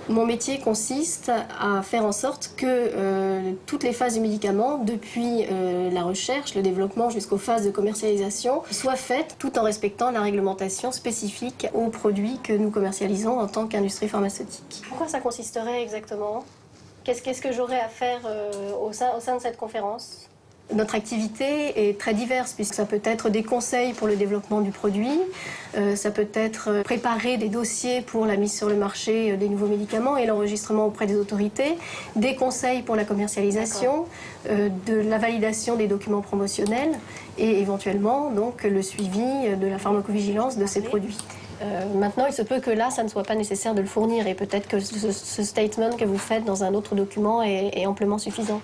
Mon métier consiste à faire en sorte que toutes les phases du médicament, depuis la recherche, le développement jusqu'aux phases de commercialisation, soient faites tout en respectant la réglementation spécifique aux produits que nous commercialisons en tant qu'industrie pharmaceutique. Pourquoi ça consisterait exactement ? Qu'est-ce que j'aurais à faire au sein de cette conférence ? Notre activité est très diverse puisque ça peut être des conseils pour le développement du produit, ça peut être préparer des dossiers pour la mise sur le marché des nouveaux médicaments et l'enregistrement auprès des autorités, des conseils pour la commercialisation, de la validation des documents promotionnels et éventuellement donc le suivi de la pharmacovigilance de ces produits. Maintenant, il se peut que là, ça ne soit pas nécessaire de le fournir et peut-être que ce statement que vous faites dans un autre document est amplement suffisant.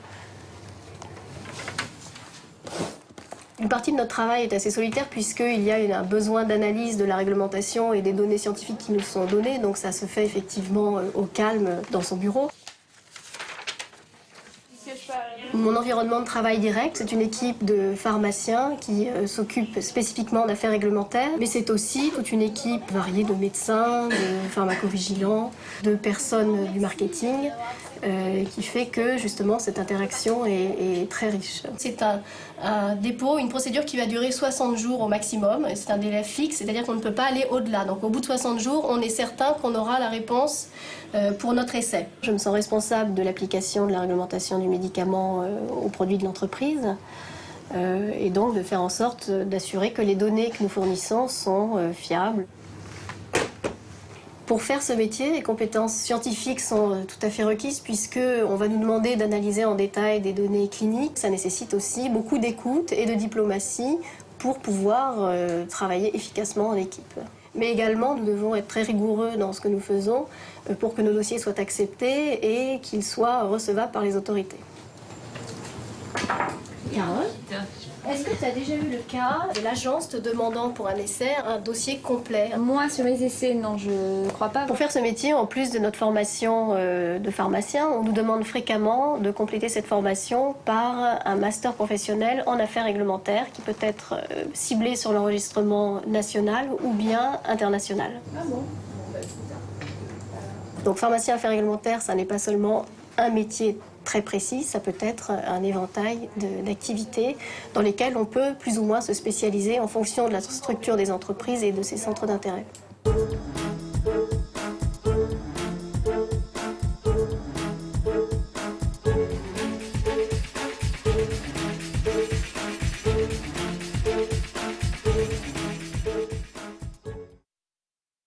Une partie de notre travail est assez solitaire puisqu'il y a un besoin d'analyse de la réglementation et des données scientifiques qui nous sont données, donc ça se fait effectivement au calme dans son bureau. Mon environnement de travail direct, c'est une équipe de pharmaciens qui s'occupe spécifiquement d'affaires réglementaires, mais c'est aussi toute une équipe variée de médecins, de pharmacovigilants, de personnes du marketing, qui fait que justement cette interaction est très riche. C'est un dépôt, une procédure qui va durer 60 jours au maximum, c'est un délai fixe, c'est-à-dire qu'on ne peut pas aller au-delà. Donc au bout de 60 jours, on est certain qu'on aura la réponse pour notre essai. Je me sens responsable de l'application de la réglementation du médicament aux produits de l'entreprise et donc de faire en sorte d'assurer que les données que nous fournissons sont fiables. Pour faire ce métier, les compétences scientifiques sont tout à fait requises puisqu'on va nous demander d'analyser en détail des données cliniques. Ça nécessite aussi beaucoup d'écoute et de diplomatie pour pouvoir travailler efficacement en équipe. Mais également, nous devons être très rigoureux dans ce que nous faisons pour que nos dossiers soient acceptés et qu'ils soient recevables par les autorités. Carole, est-ce que tu as déjà eu le cas de l'agence te demandant pour un essai un dossier complet? Moi, sur mes essais, non, je ne crois pas. Pour faire ce métier, en plus de notre formation de pharmacien, on nous demande fréquemment de compléter cette formation par un master professionnel en affaires réglementaires qui peut être ciblé sur l'enregistrement national ou bien international. Ah bon? Donc pharmacien affaires réglementaires, ça n'est pas seulement un métier très précis, ça peut être un éventail d'activités dans lesquelles on peut plus ou moins se spécialiser en fonction de la structure des entreprises et de ses centres d'intérêt.